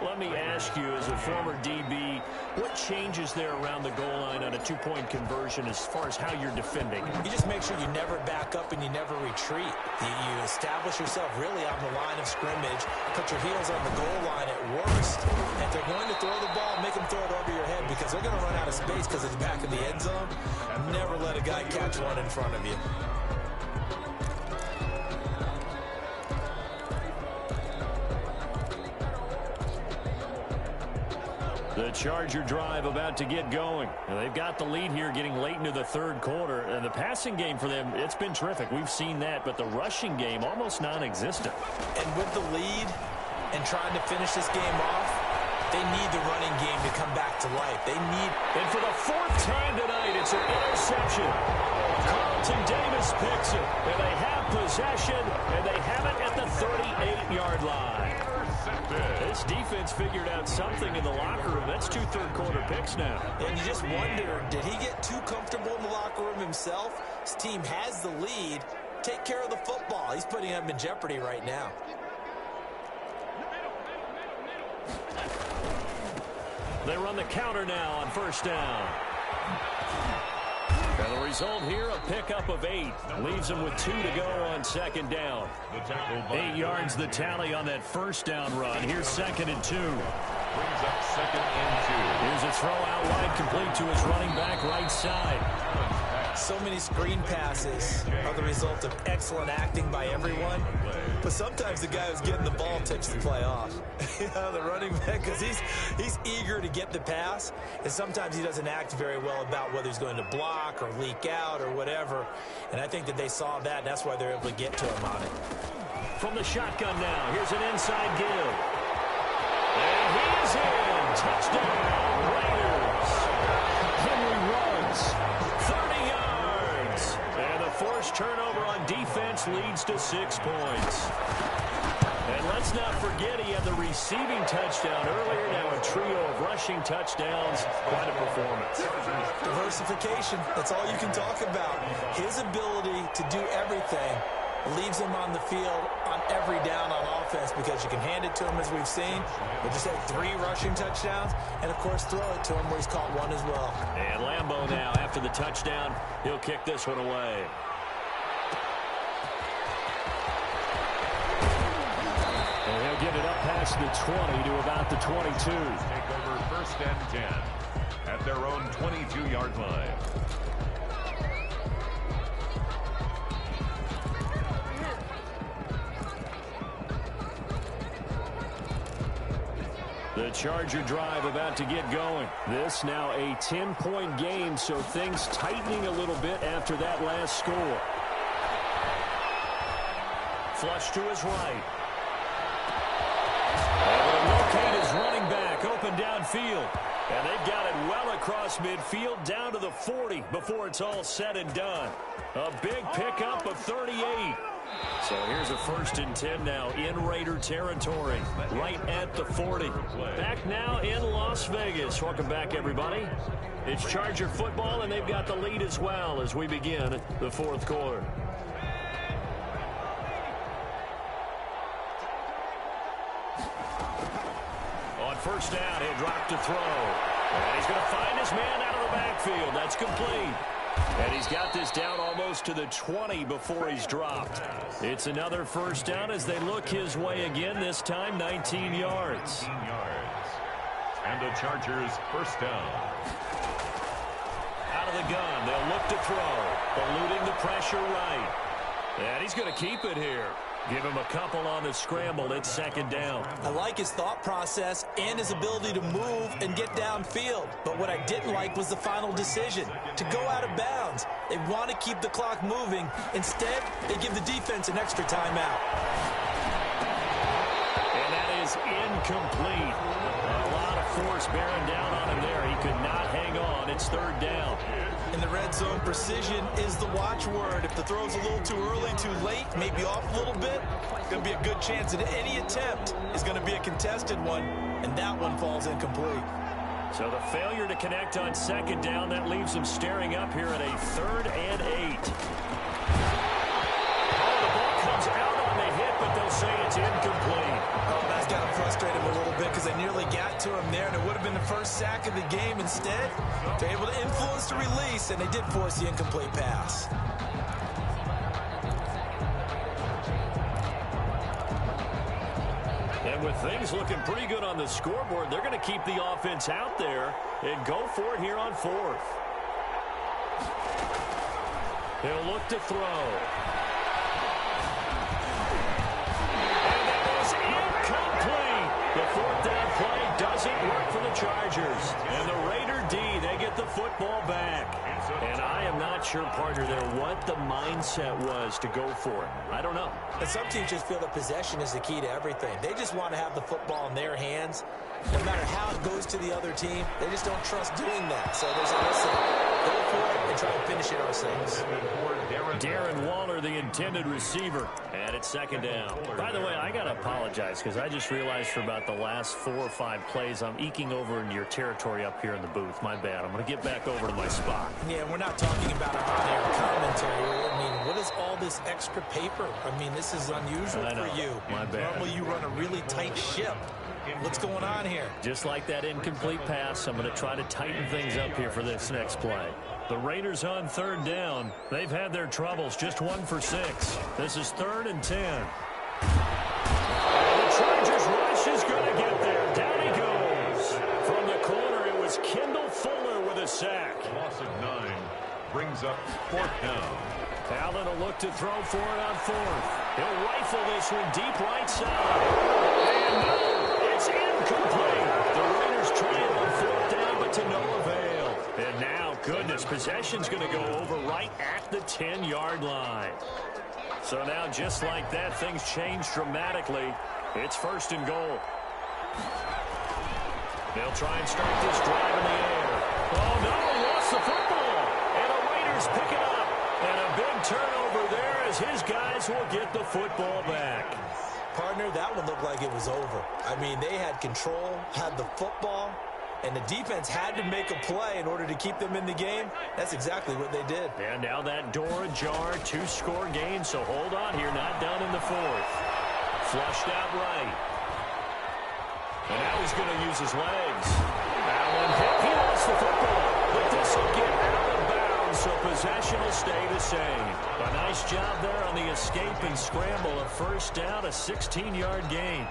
Let me ask you, as a former DB, what changes there around the goal line on a 2-point conversion as far as how you're defending? You just make sure you never back up and you never retreat. You establish yourself really on the line of scrimmage, put your heels on the goal line at worst. And if they're going to throw the ball, make them throw it over your head because they're going to run out of space because it's back in the end zone. Never let a guy catch one in front of you. The Charger drive about to get going. And they've got the lead here getting late into the third quarter. And the passing game for them, it's been terrific. We've seen that. But the rushing game, almost non-existent. And with the lead and trying to finish this game off, they need the running game to come back to life. They need... And for the 4th time tonight, it's an interception. Carlton Davis picks it. And they have possession. And they have it at the 38-yard line. This defense figured out something in the locker room. That's 2 third-quarter picks now. And you just wonder, did he get too comfortable in the locker room himself? His team has the lead. Take care of the football. He's putting them in jeopardy right now. They run the counter now on first down. And the result here, a pickup of 8. Leaves them with 2 to go on second down. 8 yards the tally on that first down run. Here's 2nd and 2. Brings up 2nd and 2. Here's a throw out wide, complete to his running back right side. So many screen passes are the result of excellent acting by everyone. But sometimes the guy who's getting the ball takes the play off. The running back, because he's eager to get the pass. And sometimes he doesn't act very well about whether he's going to block or leak out or whatever. And I think that they saw that, and that's why they're able to get to him on it. From the shotgun now, here's an inside give. And he is in. Touchdown, Raiders. Henry runs 30 yards. And the forced turnover on defense leads to 6 points. And let's not forget he had the receiving touchdown earlier. Now a trio of rushing touchdowns. Quite a performance. Diversification. That's all you can talk about. His ability to do everything leaves him on the field on every down on offense because you can hand it to him as we've seen. But just had 3 rushing touchdowns and, of course, throw it to him where he's caught 1 as well. And Lambeau now, after the touchdown, he'll kick this one away. And he'll get it up past the 20 to about the 22. Take over 1st and 10 at their own 22-yard line. The Charger drive about to get going. This now a 10-point game, so things tightening a little bit after that last score. Flush to his right. And they'll locate his running back open downfield. And they've got it well across midfield down to the 40 before it's all said and done. A big pickup of 38. So here's a 1st and 10 now in Raider territory, right at the 40. Back now in Las Vegas. Welcome back, everybody. It's Charger football, and they've got the lead as well as we begin the 4th quarter. On first down, he'll drop to throw. And he's going to find his man out of the backfield. That's complete. And he's got this down almost to the 20 before he's dropped. It's another first down as they look his way again, this time 19 yards. 19 yards. And the Chargers first down. Out of the gun, they'll look to throw. Eluding the pressure right. And he's going to keep it here. Give him a couple on the scramble. It's 2nd down. I like his thought process and his ability to move and get downfield. But what I didn't like was the final decision, to go out of bounds. They want to keep the clock moving. Instead, they give the defense an extra timeout. And that is incomplete. A lot of force bearing down on him there. He could not hang on. It's 3rd down. In the red zone, precision is the watchword. If the throw's a little too early, too late, maybe off a little bit, it's going to be a good chance that any attempt is going to be a contested one, and that one falls incomplete. So the failure to connect on 2nd down, that leaves them staring up here at a 3rd and 8. the first sack of the game. Instead, they're able to influence the release, and they did force the incomplete pass. And with things looking pretty good on the scoreboard, they're going to keep the offense out there and go for it here on fourth. He'll look to throw. And that is incomplete. The fourth down play doesn't work for the Chargers. And the Raider D, they get the football back. And I am not sure, partner, there what the mindset was to go for it. I don't know. And some teams just feel that possession is the key to everything. They just want to have the football in their hands. No matter how it goes to the other team, they just don't trust doing that. So there's a listen. Go for it and try to finish it ourselves. Darren Waller, the intended receiver, and it's second down. By the way, I got to apologize because I just realized for about the last 4 or 5 plays, I'm eking over into your territory up here in the booth. My bad. I'm going to get back over to my spot. Yeah, we're not talking about our on-air commentary. I mean, what is all this extra paper? I mean, this is unusual for you. My bad. Normally you run a really tight ship. What's going on here? Just like that incomplete pass, I'm going to try to tighten things up here for this next play. The Raiders on third down. They've had their troubles, just 1 for 6. This is 3rd and 10. And the Chargers rush is going to get there. Down he goes. From the corner, it was Kendall Fuller with a sack. Loss of 9 brings up 4th down. Allen will look to throw for it on 4th. He'll rifle this one deep right side. And no, it's incomplete. The Raiders trying on 4th down, but to no avail. And now, goodness, possession's going to go over right at the 10-yard line. So now, just like that, things change dramatically. It's 1st and goal. They'll try and start this drive in the air. Oh, no, lost the football. And the Raiders pick it up. And a big turnover there as his guys will get the football back. Partner, that one looked like it was over. I mean, they had control, had the football, and the defense had to make a play in order to keep them in the game. That's exactly what they did. And now that door ajar, 2-score game, so hold on here, not done in the 4th. Flushed out right. And now he's going to use his legs. Allen, he lost the football, but this will get out of bounds, so possession will stay the same. A nice job there on the escape and scramble. A 1st down, a 16-yard gain.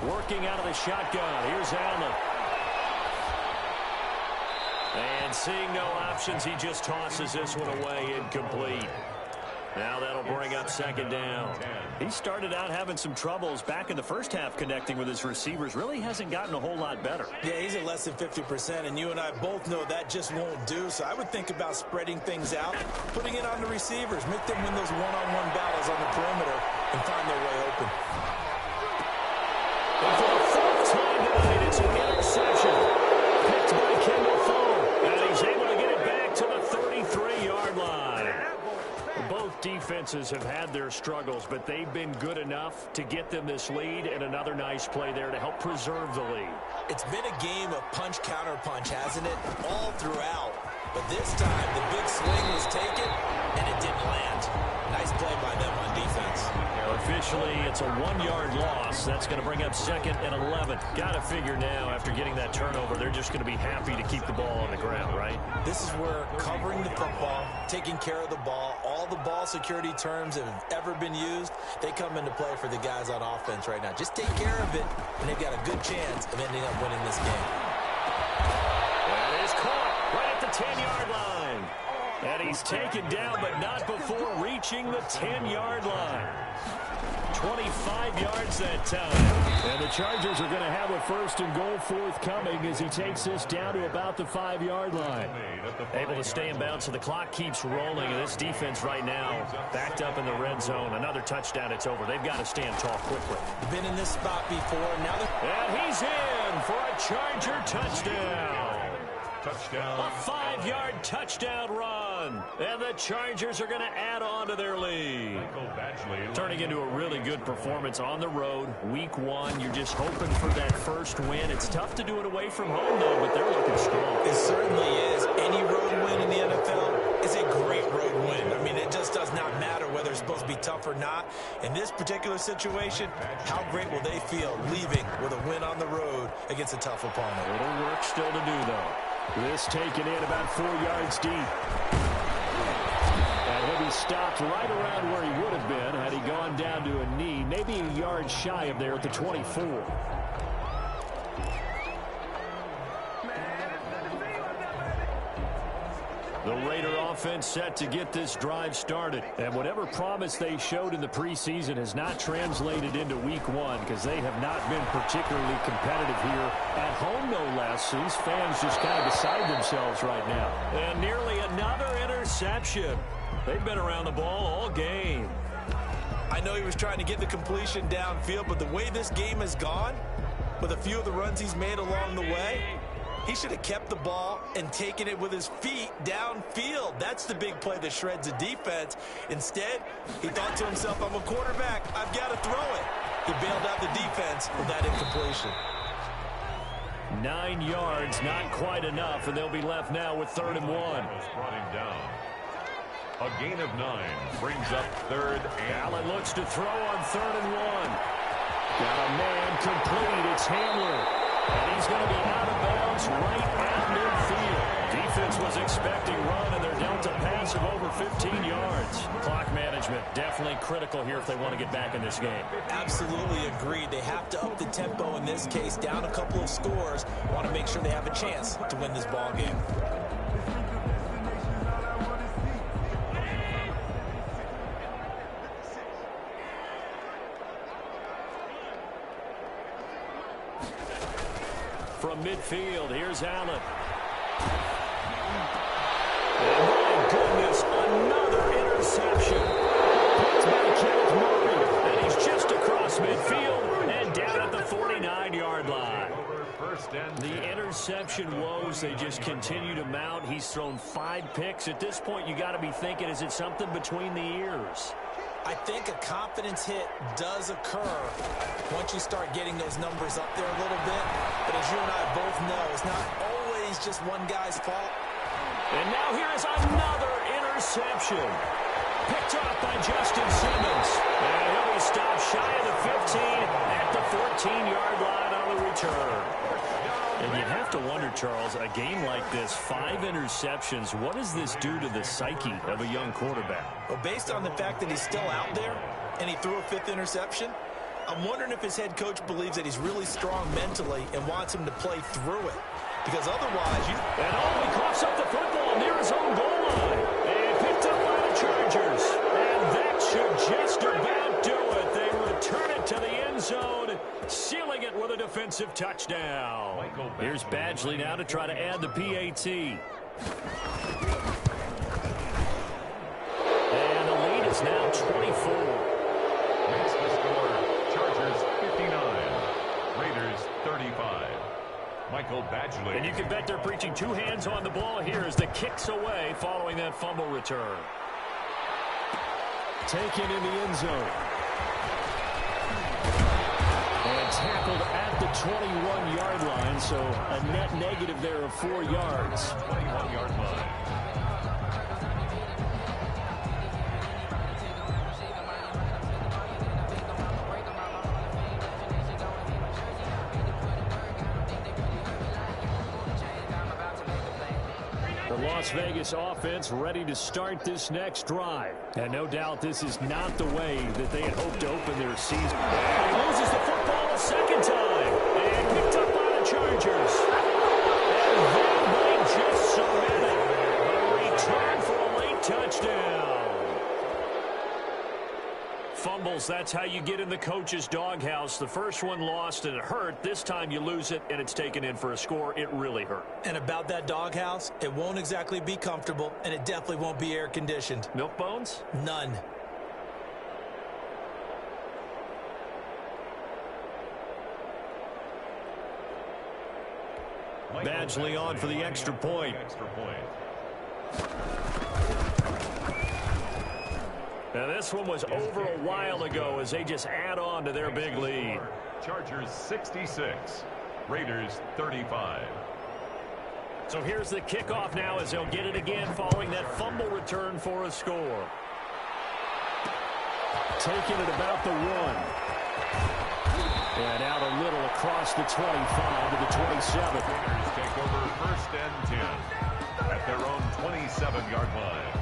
Working out of the shotgun. Here's Allen. And seeing no options, he just tosses this one away, incomplete. Now that'll bring up 2nd down. He started out having some troubles back in the first half connecting with his receivers. Really hasn't gotten a whole lot better. Yeah, he's at less than 50%, and you and I both know that just won't do. So I would think about spreading things out, putting it on the receivers, make them win those one-on-one battles on the perimeter, and find their way open. And for the 4th time tonight, it's an interception. Picked by Kendall Fuller. And he's able to get it back to the 33-yard line. Both defenses have had their struggles, but they've been good enough to get them this lead, and another nice play there to help preserve the lead. It's been a game of punch-counter-punch, hasn't it? All throughout. But this time, the big swing was taken, and it didn't land. Nice play by them on defense. Officially, it's a 1-yard loss. That's going to bring up 2nd and 11. Got to figure now, after getting that turnover, they're just going to be happy to keep the ball on the ground, right? This is where covering the football, taking care of the ball, all the ball security terms that have ever been used, they come into play for the guys on offense right now. Just take care of it, and they've got a good chance of ending up winning this game. That is caught right at the 10-yard line. And he's taken down, but not before reaching the 10-yard line. 25 yards that time. And the Chargers are going to have a 1st and goal forthcoming as he takes this down to about the 5-yard line. Able to stay in bounds, so the clock keeps rolling. And this defense right now backed up in the red zone. Another touchdown, it's over. They've got to stand tall quickly. Been in this spot before. Now they're And he's in for a Charger touchdown. Touchdown. A 5-yard touchdown run. And the Chargers are going to add on to their lead. Michael Badgley. Turning into a really good performance on the road. Week 1, you're just hoping for that first win. It's tough to do it away from home, though, but they're looking strong. It certainly is. Any road win in the NFL is a great road win. I mean, it just does not matter whether it's supposed to be tough or not. In this particular situation, how great will they feel leaving with a win on the road against a tough opponent? A little work still to do, though. This taken in about 4 yards deep. And he'll be stopped right around where he would have been had he gone down to a knee, maybe a yard shy of there at the 24. The Raider offense set to get this drive started. And whatever promise they showed in the preseason has not translated into week 1 because they have not been particularly competitive here at home, no less. These fans just kind of beside themselves right now. And nearly another interception. They've been around the ball all game. I know he was trying to get the completion downfield, but the way this game has gone, with a few of the runs he's made along the way, he should have kept the ball and taken it with his feet downfield. That's the big play that shreds the defense. Instead, he thought to himself, I'm a quarterback. I've got to throw it. He bailed out the defense with that incompletion. 9 yards, not quite enough, and they'll be left now with 3rd and 1. Brought him down. A gain of 9 brings up 3rd and... Allen looks to throw on 3rd and 1. Got a man complete. It's Hamler. And he's going to be out of bounds right at midfield. Defense was expecting run, and they're dealt a pass of over 15 yards. Clock management definitely critical here if they want to get back in this game. Absolutely agreed. They have to up the tempo in this case, down a couple of scores. Want to make sure they have a chance to win this ball game. From midfield, here's Allen. And my goodness, another interception. Picked by Kenneth Murray. And he's just across midfield and down at the 49-yard line. The interception woes, they just continue to mount. He's thrown 5 picks. At this point, you got to be thinking, is it something between the ears? I think a confidence hit does occur once you start getting those numbers up there a little bit. But as you and I both know, it's not always just one guy's fault. And now here is another interception. Picked off by Justin Simmons. And he'll be stopped shy of the 15 at the 14-yard line on the return. And you have to wonder, Charles, a game like this, 5 interceptions, what does this do to the psyche of a young quarterback? Well, based on the fact that he's still out there and he threw a 5th interception, I'm wondering if his head coach believes that he's really strong mentally and wants him to play through it. Because otherwise, he coughs up the football near his own goal line. And picked up by the Chargers. And that should just about do it. They return it to the end zone, sealing it with a defensive touchdown. Here's Badgley now to try to add the PAT. And the lead is now 24. Makes the score Chargers 59, Raiders 35. Michael Badgley. And you can bet they're preaching 2 hands on the ball here as the kick's away following that fumble return. Taken in the end zone. And tackled at the 21-yard line, so a net negative there of 4 yards. 21-yard line. The Las Vegas offense ready to start this next drive. And no doubt this is not the way that they had hoped to open their season. And he loses the football a second time. And picked up by the Chargers. And they might just submit it. A return for a late touchdown. Fumbles, that's how you get in the coach's doghouse. The first one lost and it hurt. This time you lose it and it's taken in for a score. It really hurt. And about that doghouse, it won't exactly be comfortable, and it definitely won't be air-conditioned. Milk bones? None. Badgley on for the extra point. Now this one was over a while ago as they just add on to their big lead. Chargers 66, Raiders 35. So here's the kickoff now as they'll get it again following that fumble return for a score. Taking it about the 1. And out a little across the 25 to the 27. Raiders take over 1st and 10 at their own 27-yard line.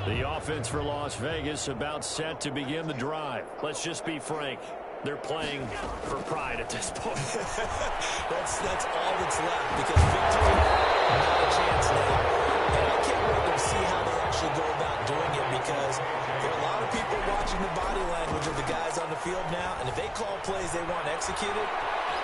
The offense for Las Vegas about set to begin the drive. Let's just be frank. They're playing for pride at this point. that's all that's left because victory, not a chance now. And I can't wait to see how they actually go about doing it because there are a lot of people watching the body language of the guys on the field now. And if they call plays they want executed,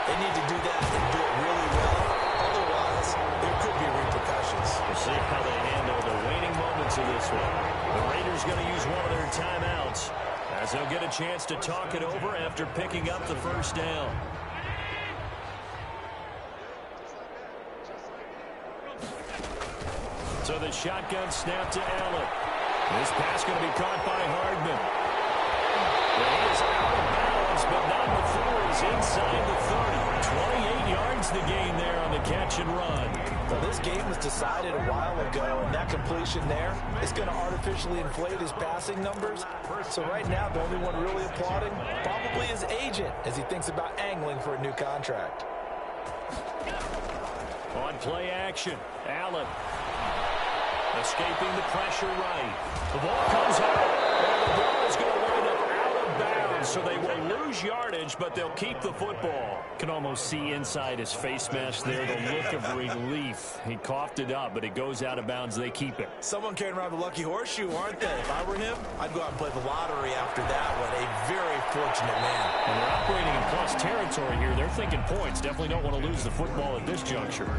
they need to do that and do it really well. Otherwise, there could be repercussions. We'll see how they handle the waning moments of this one. The Raiders going to use one of their timeouts as they'll get a chance to talk it over after picking up the first down. So the shotgun snap to Allen. This pass going to be caught by Hardman. Well, he is out of bounds, but not before he's inside the 30. 28 yards the gain there on the catch and run. Well, this game was decided a while ago, and that completion there is going to artificially inflate his passing numbers. So right now, the only one really applauding probably his agent as he thinks about angling for a new contract. On play action, Allen escaping the pressure right. The ball comes out, and the ball is going to wind up out of bounds, so they will lose yardage, but they'll keep the football. Can almost see inside his face mask there the look of relief. He coughed it up, but it goes out of bounds. They keep it. Someone carrying around the lucky horseshoe, aren't they? If I were him, I'd go out and play the lottery after that one. A very fortunate man. And they're operating in plus territory here. They're thinking points. Definitely don't want to lose the football at this juncture.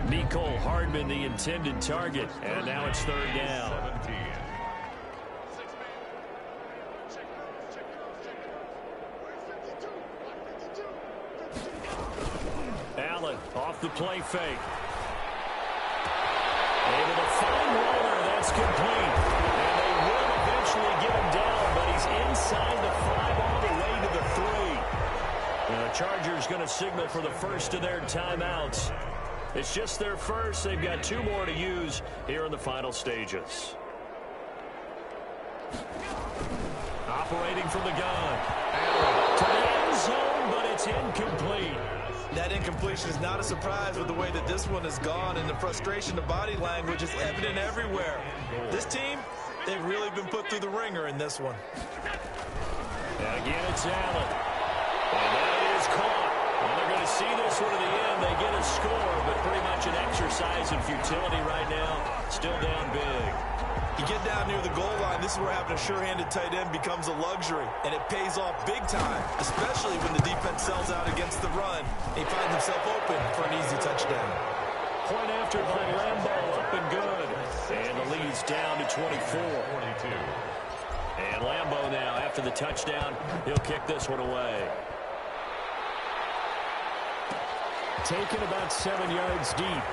Mecole Hardman, the intended target. And now it's 3rd down. 17. Allen off the play fake. Able to find Warner. That's complete. And they will eventually get him down, but he's inside the 5 all the way to the 3. And the Chargers going to signal for the first of their timeouts. It's just their first. They've got 2 more to use here in the final stages. Operating from the gun. Allen to the end zone, but it's incomplete. That incompletion is not a surprise with the way that this one has gone, and the frustration of body language is evident everywhere. This team, they've really been put through the ringer in this one. And again, it's Allen. And that is caught. Well, they're going to see this one to the end. They get a score, but pretty much an exercise in futility right now. Still down big. You get down near the goal line, this is where having a sure-handed tight end becomes a luxury, and it pays off big time, especially when the defense sells out against the run. He finds himself open for an easy touchdown. Point after by Lambo, up and good. And the lead's down to 24. 42. And Lambo now, after the touchdown, he'll kick this one away. Taken about 7 yards deep.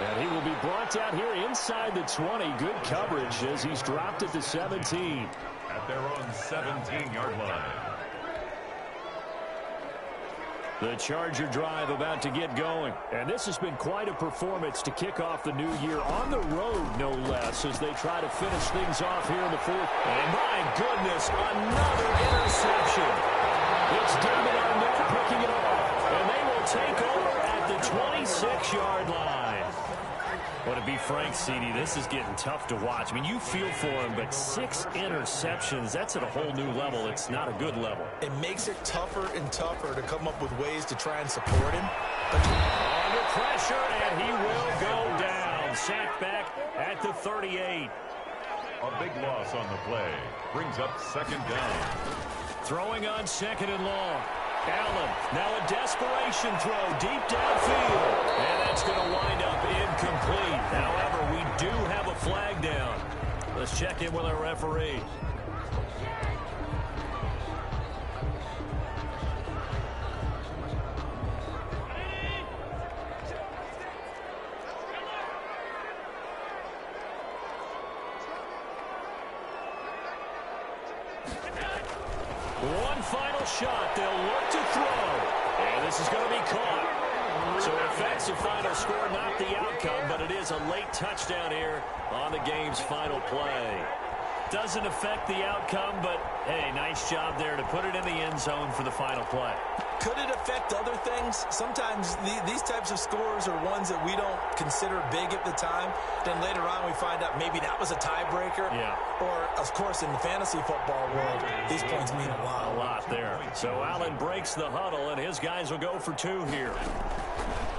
And he will be brought out here inside the 20. Good coverage as he's dropped at the 17. At their own 17-yard line. The Charger drive about to get going. And this has been quite a performance to kick off the new year on the road, no less, as they try to finish things off here in the 4th. And my goodness, another interception. It's David Arnett picking it off. And they will take over at the 26-yard line. Well, to be frank, CD, this is getting tough to watch. I mean, you feel for him, but 6 interceptions, that's at a whole new level. It's not a good level. It makes it tougher and tougher to come up with ways to try and support him. Under pressure, and he will go down. Sacked back at the 38. A big loss on the play. Brings up 2nd down. Throwing on 2nd and long. Allen, now a desperation throw deep downfield. And that's going to wind up incomplete. However, we do have a flag down. Let's check in with our referee. One final shot. They'll look to throw. And this is going to be caught. So offensive final score, not the outcome, but it is a late touchdown here on the game's final play. Doesn't affect the outcome, but, hey, nice job there to put it in the end zone for the final play. Could it affect other things? Sometimes these types of scores are ones that we don't consider big at the time. Then later on we find out maybe that was a tiebreaker. Yeah. Or, of course, in the fantasy football world, these points mean a lot. A lot there. So Allen breaks the huddle, and his guys will go for two here.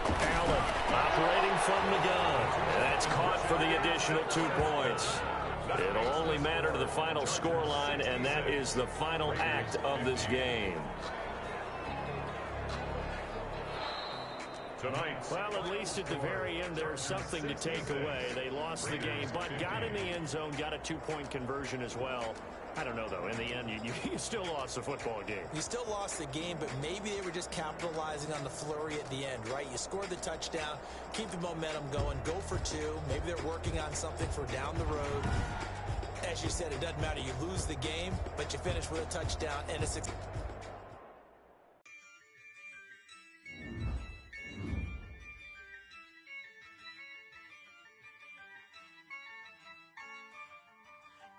Allen operating from the gun. And that's caught for the additional 2 points. It'll only matter to the final scoreline, and that is the final act of this game. Well, at least at the very end, there's something to take away. They lost the game, but got in the end zone, got a 2-point conversion as well. I don't know, though. In the end, you still lost the football game. You still lost the game, but maybe they were just capitalizing on the flurry at the end, right? You scored the touchdown, keep the momentum going, go for 2. Maybe they're working on something for down the road. As you said, it doesn't matter. You lose the game, but you finish with a touchdown and a 6.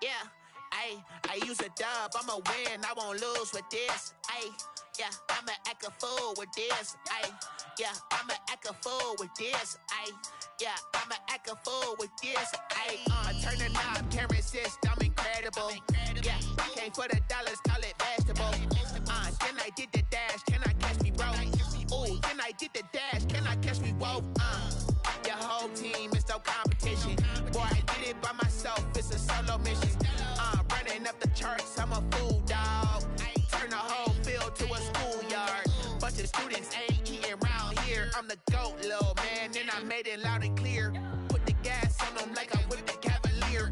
Yeah, I use a dub, I'ma win, I won't lose with this. Yeah, I'ma act a fool with this. Yeah, I'ma act a fool with this. Yeah, I'ma act a fool with this. I turn the knob, can't resist, I'm incredible. Yeah, came for the dollars, call it vegetable. Then I did the dash, can I catch me, bro? Ooh, then I did the dash, can I catch me, whoa? Your whole team is no competition. Boy, I did it by myself, it's a solo mission. Running up the charts, I'm a fool, dog. Turn the whole field to a schoolyard. Bunch of students ain't eating around here. I'm the GOAT, little man, and I made it loud and clear. Put the gas on them like I'm with the Cavalier.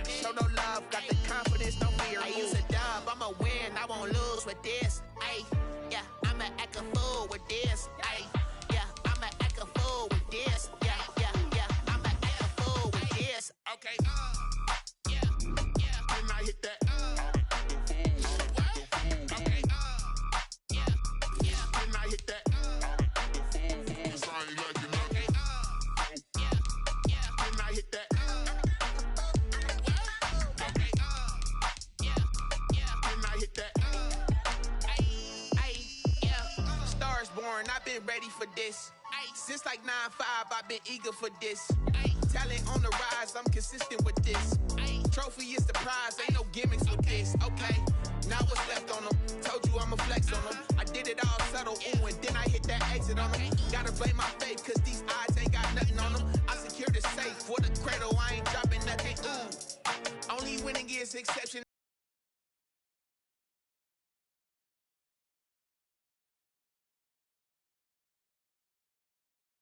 Show no love, got the confidence, no fear. I use a dub, I'ma win, I won't lose with this. Yeah, I'ma act a fool with this. Yeah, I'ma act a fool with this. Yeah, I'ma act a fool with this. Okay, yeah, when I hit that. Okay, yeah, when I hit that. When I hit that. Okay, when I hit that. Yeah, Stars born, I've been ready for this. Since like 9-5, I've been eager for this. Talent on the rise, I'm consistent with this. Trophy is the prize, ain't no gimmicks with this. Okay, now what's left on them? Told you I'ma flex on them. I did it all subtle, ooh, and then I hit that exit on them. Gotta blame my faith, cause these odds ain't got nothing on them. I secured the safe for the cradle, I ain't dropping nothing, ooh. Only winning is exception.